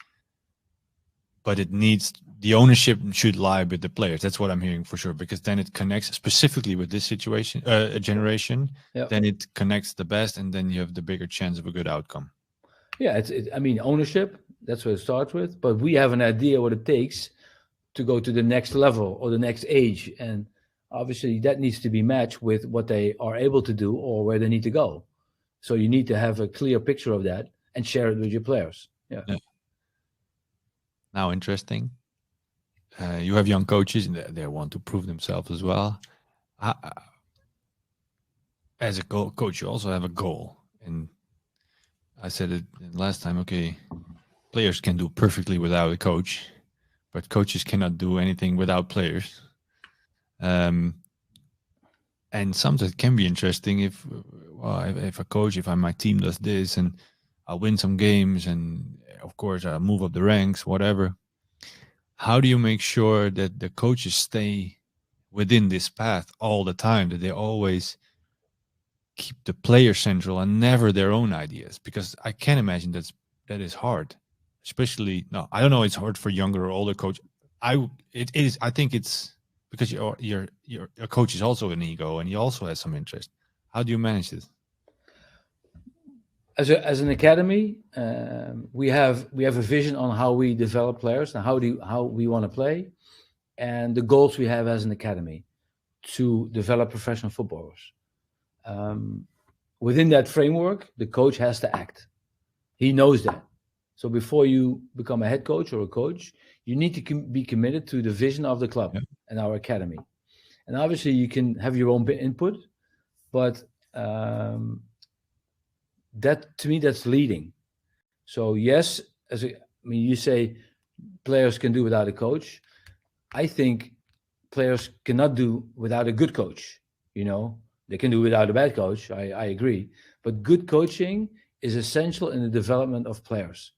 But it needs, the ownership should lie with the players. That's what I'm hearing for sure, because then it connects specifically with this situation, generation. Yeah. Then it connects the best, and then you have the bigger chance of a good outcome. Yeah, I mean, ownership, that's what it starts with. But we have an idea what it takes to go to the next level or the next age. And obviously, that needs to be matched with what they are able to do or where they need to go. So you need to have a clear picture of that and share it with your players. Yeah. Now, interesting. You have young coaches, and they want to prove themselves as well. As a coach, you also have a goal. And I said it last time, okay, players can do perfectly without a coach, but coaches cannot do anything without players. And sometimes it can be interesting if a coach, if my team does this and I'll win some games and of course I'll move up the ranks, whatever. How do you make sure that the coaches stay within this path all the time, that they always keep the player central and never their own ideas? Because I can't imagine that is hard, especially, no, I don't know, it's hard for younger or older coach. It is, I think it's because your coach is also an ego and he also has some interest. How do you manage this? As an academy, we have a vision on how we develop players and how we want to play, and the goals we have as an academy to develop professional footballers. Within that framework, the coach has to act. He knows that. So before you become a head coach or a coach, you need to be committed to the vision of the club and our academy. And obviously, you can have your own input, but that, to me, that's leading. So yes, you say players can do without a coach. I think players cannot do without a good coach. They can do without a bad coach. I agree, but good coaching is essential in the development of players.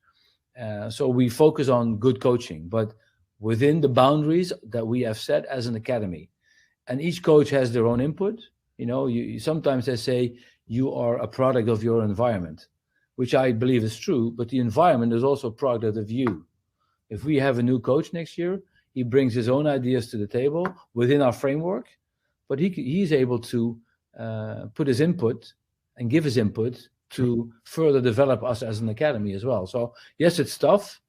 So we focus on good coaching, but within the boundaries that we have set as an academy. And each coach has their own input. Sometimes they say you are a product of your environment, which I believe is true, but the environment is also a product of you. If we have a new coach next year, he brings his own ideas to the table within our framework, but he's able to put his input and give his input to further develop us as an academy as well. So yes, it's tough.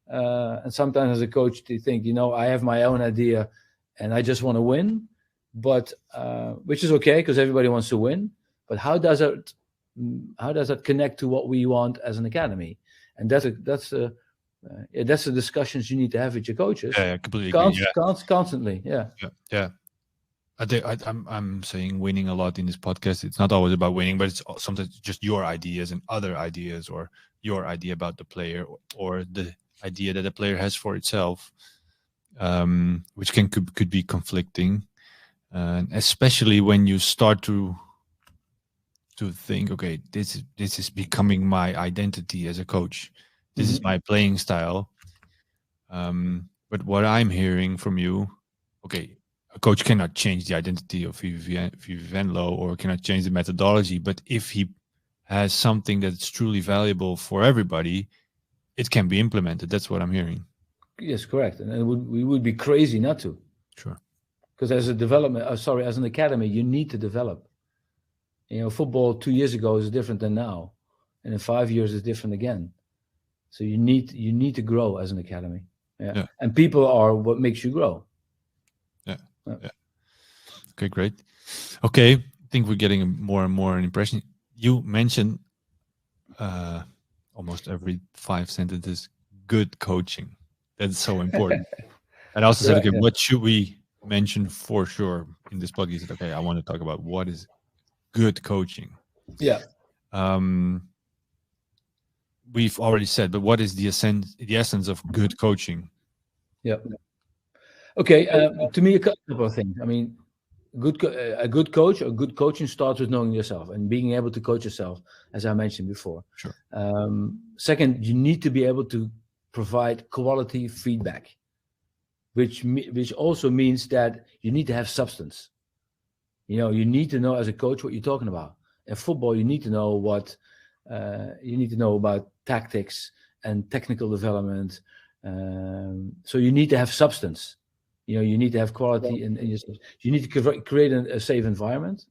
And sometimes as a coach, you think, I have my own idea and I just want to win, but which is okay because everybody wants to win. But how does that connect to what we want as an academy? And that's the discussions you need to have with your coaches. Yeah, completely agree. Constantly. Yeah. I'm saying winning a lot in this podcast. It's not always about winning, but it's sometimes just your ideas and other ideas, or your idea about the player, or the idea that the player has for itself, which could be conflicting, especially when you start to think, okay, this is becoming my identity as a coach. This is my playing style. But what I'm hearing from you, okay, a coach cannot change the identity of VVV Venlo or cannot change the methodology, but if he has something that's truly valuable for everybody, it can be implemented. That's what I'm hearing. Yes, correct. And we would be crazy not to. Sure. Because as an academy, you need to develop. Football 2 years ago is different than now, and in 5 years is different again. So you need to grow as an academy. Yeah. And people are what makes you grow. Yeah. Okay, great. Okay, I think we're getting more and more an impression. You mentioned almost every 5 sentences good coaching. That's so important. And I also said, okay, what should we mention for sure in this podcast? Okay, I want to talk about what is good coaching. Yeah. Um, we've already said, but what is the essence of good coaching? Yeah. Okay. To me, a couple of things. I mean, a good coach or good coaching starts with knowing yourself and being able to coach yourself, as I mentioned before. Sure. Second, you need to be able to provide quality feedback, which also means that you need to have substance. You need to know as a coach what you're talking about. In football, you need to know about tactics and technical development. So you need to have substance. You need to have quality in yourself. You need to create a safe environment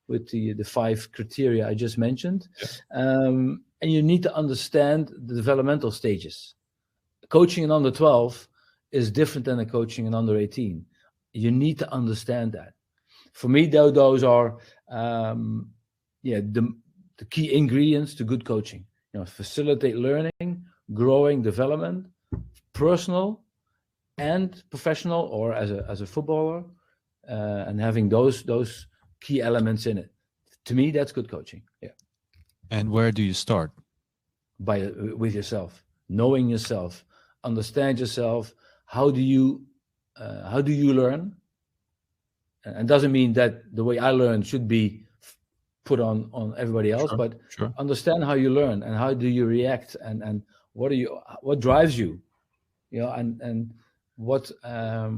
with the 5 criteria I just mentioned. And you need to understand the developmental stages. Coaching in under 12 is different than a coaching in under 18. You need to understand that. For me, though, those are the key ingredients to good coaching. Facilitate learning, growing, development, personal and professional, or as a footballer, and having those key elements in it. To me, that's good coaching. Yeah. And where do you start? With yourself, knowing yourself, understand yourself. How do you learn? And doesn't mean that the way I learn should be put on everybody else, but understand how you learn and how do you react, and what drives you, and what how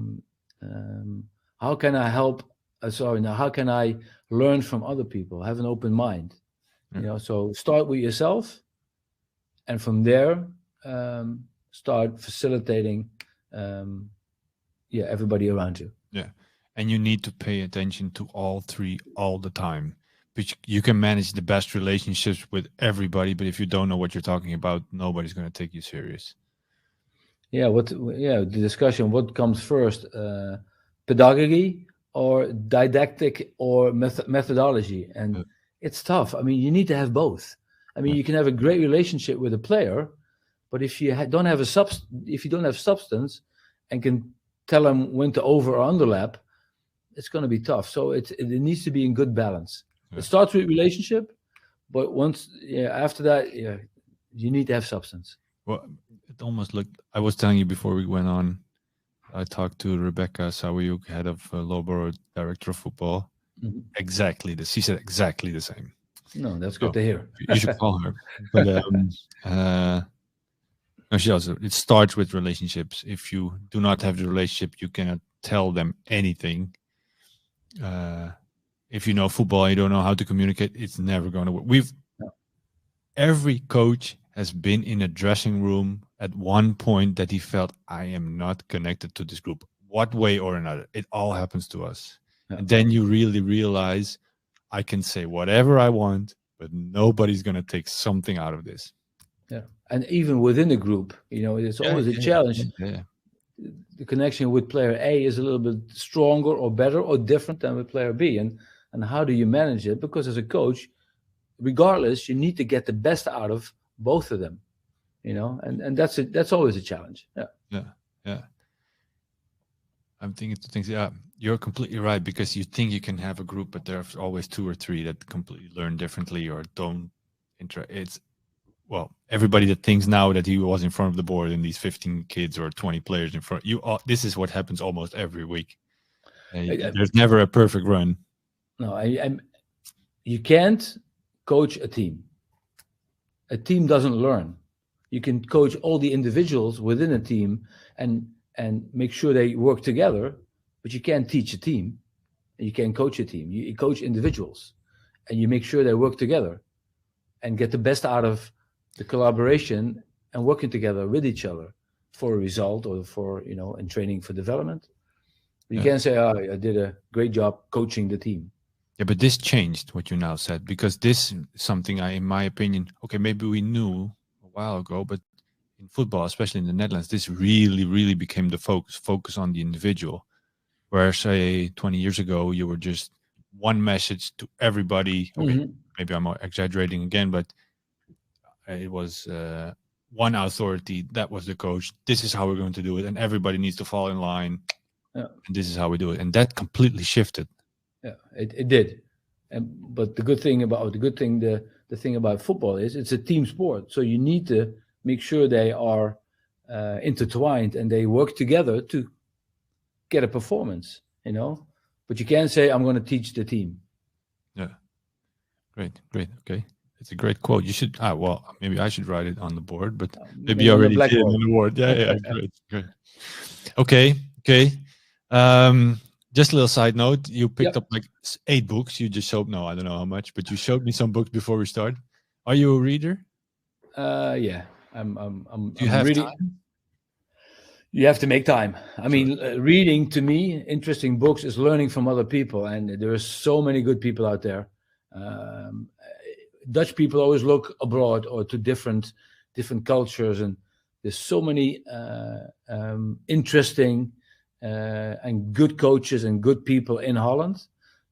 can I help? How can I learn from other people? Have an open mind. So start with yourself, and from there start facilitating everybody around you. Yeah. And you need to pay attention to all 3 all the time. But you can manage the best relationships with everybody, but if you don't know what you're talking about, nobody's going to take you serious. The discussion, what comes first, pedagogy or didactic or methodology? And it's tough. I mean, you need to have both. I mean, you can have a great relationship with a player, but if you don't have substance and can tell them when to over or underlap, it's going to be tough. So it needs to be in good balance. It starts with relationship, but after that, you need to have substance. Well, it almost looked. I was telling you before we went on. I talked to Rebecca Sawayuk, head of Loughborough, director of football. Mm-hmm. Exactly this. She said exactly the same. No, that's good to hear. You should call her. But no, she also. It starts with relationships. If you do not have the relationship, you cannot tell them anything. If you know football, you don't know how to communicate. It's never going to work. Every coach has been in a dressing room at one point that he felt, I am not connected to this group, what way or another. It all happens to us. And then you really realize I can say whatever I want, but nobody's going to take something out of this. Yeah. And even within the group, it's always a challenge. Yeah. The connection with player A is a little bit stronger or better or different than with player B. And how do you manage it? Because as a coach, regardless, you need to get the best out of both of them, and that's always a challenge. Yeah. I'm thinking to things. Yeah, you're completely right, because you think you can have a group, but there's always 2 or 3 that completely learn differently or don't. Everybody that thinks now that he was in front of the board and these 15 kids or 20 players in front, this is what happens almost every week. There's never a perfect run. No, you can't coach a team. A team doesn't learn. You can coach all the individuals within a team and make sure they work together, but you can't teach a team. You can't coach a team. You coach individuals, and you make sure they work together and get the best out of the collaboration and working together with each other for a result or for, in training for development. You can't say, I did a great job coaching the team. Yeah, but this changed what you now said, because this is something in my opinion, maybe we knew a while ago, but in football, especially in the Netherlands, this really, really became the focus on the individual. Where, say, 20 years ago, you were just one message to everybody. Maybe I'm exaggerating again, but it was one authority. That was the coach. This is how we're going to do it. And everybody needs to fall in line. Yeah. And this is how we do it. And that completely shifted. Yeah, it did. But the thing about football is it's a team sport. So you need to make sure they are intertwined and they work together to get a performance, But you can't say, I'm going to teach the team. Yeah. Great. Okay. It's a great quote. You should, well, maybe I should write it on the board, but maybe you already did on the board. Yeah. Great. Okay. Just a little side note. You picked up like 8 books. You just showed, no, I don't know how much, but you showed me some books before we start. Are you a reader? Yeah. I'm Do you have reading. time? You have to make time. I mean, reading to me, interesting books is learning from other people. And there are so many good people out there. Dutch people always look abroad or to different cultures. And there's so many interesting and good coaches and good people in Holland.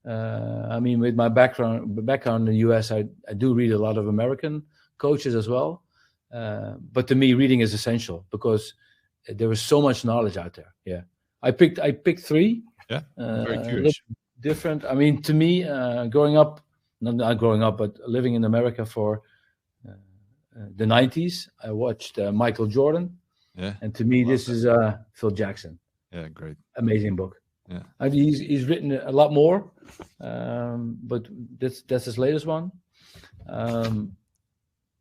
I mean, with my background in the US, I do read a lot of American coaches as well. But to me, reading is essential because there is so much knowledge out there. Yeah, I picked 3. Yeah, very curious. Different. I mean, to me, growing up, not growing up, but living in America for the 90s, I watched Michael Jordan. Yeah, and to me, this is Phil Jackson. Yeah, great. Amazing book. Yeah, and he's written a lot more, but that's his latest one.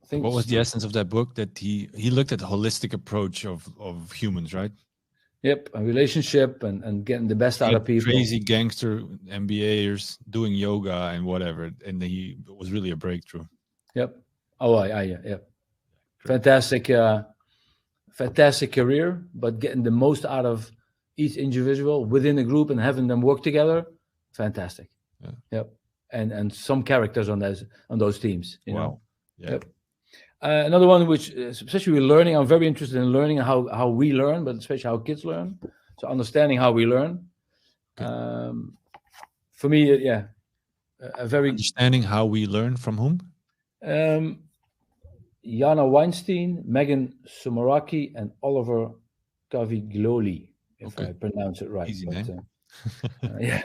What was the essence of that book? That he looked at the holistic approach of humans, right? Yep, a relationship and getting the best out of people. Crazy gangster MBAers doing yoga and whatever, and he was really a breakthrough. Yep. Yeah. Fantastic career, but getting the most out of each individual within a group and having them work together, fantastic. Yeah. Yep. And some characters on those teams. You know? Yeah. Yep. Another one, which especially with learning, I'm very interested in learning how we learn, but especially how kids learn. So understanding how we learn. Okay. For me, a very understanding how we learn from whom? Jana Weinstein, Megan Sumaraki, and Oliver Caviglioli, if I pronounce it right. Easy name. Yeah.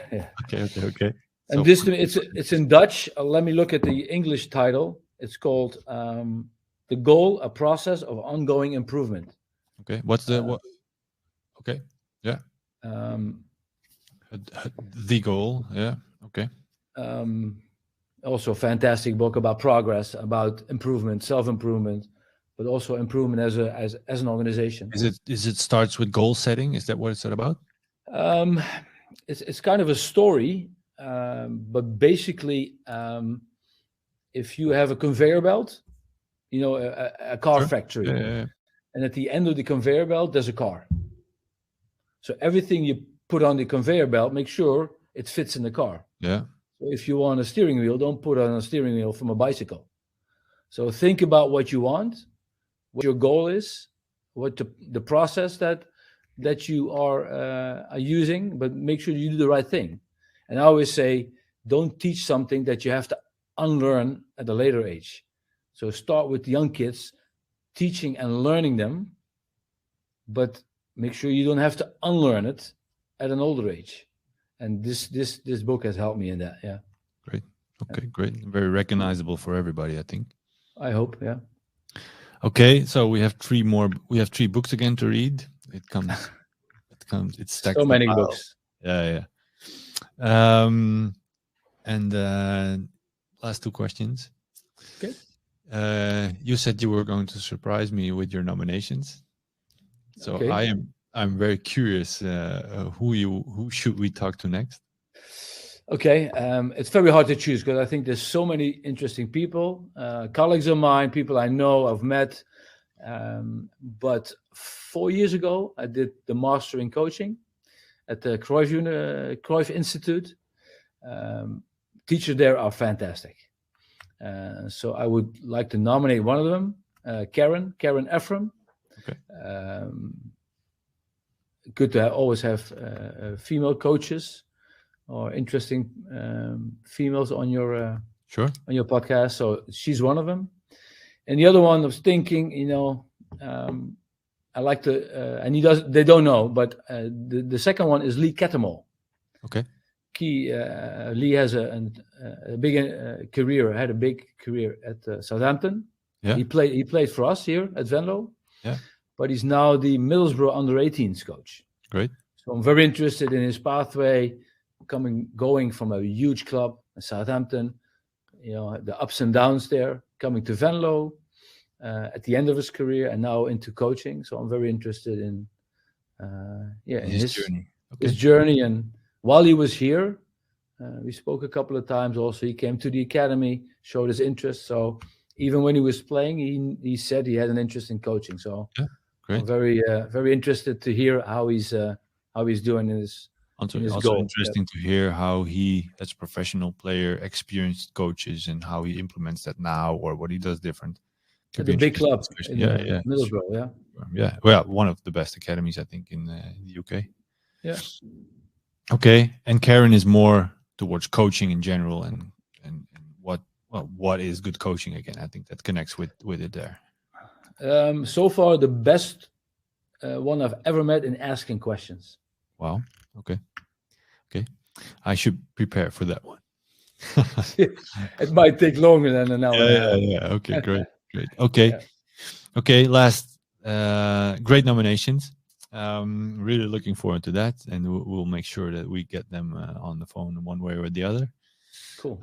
Okay. And this it's in Dutch. Let me look at the English title. It's called The Goal: A Process of Ongoing Improvement. Okay. What's the what? Okay. Yeah. The goal. Yeah. Okay. Also a fantastic book about progress, about improvement, self-improvement, but also improvement as an organization. Is it starts with goal setting? Is that what it's about? It's kind of a story, but basically, if you have a conveyor belt, a car factory, and at the end of the conveyor belt, there's a car. So everything you put on the conveyor belt, make sure it fits in the car. Yeah. So if you want a steering wheel, don't put on a steering wheel from a bicycle. So think about what you want, what your goal is, what the process that you are using, but make sure you do the right thing. And I always say, don't teach something that you have to unlearn at a later age. So start with young kids, teaching and learning them, but make sure you don't have to unlearn it at an older age. And this book has helped me in that. Yeah. Great. Okay, great. Very recognizable for everybody, I think. I hope, yeah. Okay, so we have 3 more. We have 3 books again to read. It's stacked. So many books. Yeah. And last 2 questions. Okay. You said you were going to surprise me with your nominations. So okay. I'm very curious. Who should we talk to next? Okay, it's very hard to choose because I think there's so many interesting people, colleagues of mine, people I know, I've met. But 4 years ago, I did the master in coaching at the Cruyff Institute. Teachers there are fantastic. So I would like to nominate one of them, Karen Ephraim. Okay. Good to always have female coaches or interesting females on your on your podcast. So she's one of them. And the other one I was thinking, I like to, and they don't know, but the second one is Lee Cattermole. Okay. Lee has a big career. Had a big career at Southampton. Yeah. He played for us here at Venlo. Yeah. But he's now the Middlesbrough under-18s coach. Great. So I'm very interested in his pathway, going from a huge club, Southampton, the ups and downs there, coming to Venlo at the end of his career, and now into coaching. So I'm very interested in his journey. Okay. His journey. And while he was here, we spoke a couple of times. Also, he came to the academy, showed his interest. So even when he was playing, he said he had an interest in coaching. So yeah, great. I'm very interested to hear how he's doing in his also goal. Interesting to hear how he, as a professional player, experienced coaches and how he implements that now, or what he does different. At the big club in Middlesbrough, yeah. Well, one of the best academies, I think, in the UK. Yeah. Okay, and Karen is more towards coaching in general, and what is good coaching again? I think that connects with it there. So far, the best one I've ever met in asking questions. Wow. Okay. I should prepare for that one. It might take longer than an hour. Yeah. Okay, great. Okay, last great nominations. Really looking forward to that, and we'll make sure that we get them on the phone one way or the other. Cool.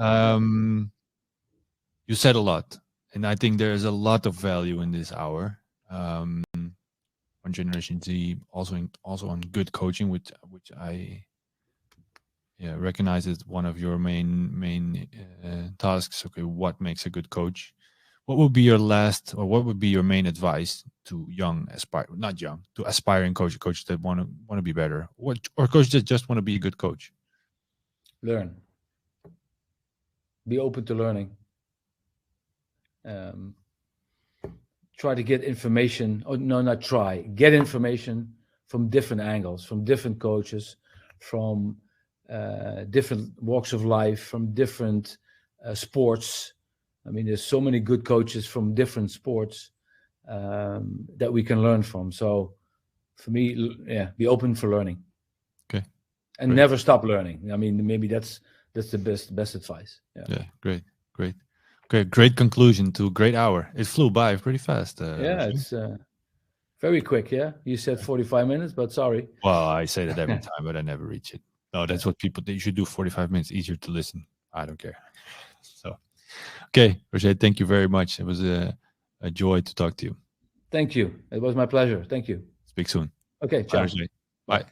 You said a lot, and I think there's a lot of value in this hour on Generation Z, also on good coaching, which I recognize as one of your main tasks. Okay, what makes a good coach? What would be your main advice to aspiring coaches that want to be better, or coaches that just want to be a good coach? Learn. Be open to learning. Try to get information. Get information from different angles, from different coaches, from different walks of life, from different sports. I mean, there's so many good coaches from different sports that we can learn from. So for me, be open for learning. Okay. And never stop learning. I mean, maybe that's the best advice. Yeah, great. Okay, great conclusion to a great hour. It flew by pretty fast. It's very quick. Yeah, you said 45 minutes, but sorry. Well, I say that every time, but I never reach it. No, that's what you should do. 45 minutes, easier to listen. I don't care. So, okay, Roger, thank you very much. It was a joy to talk to you. Thank you. It was my pleasure. Thank you. Speak soon. Okay, ciao. Bye. Bye.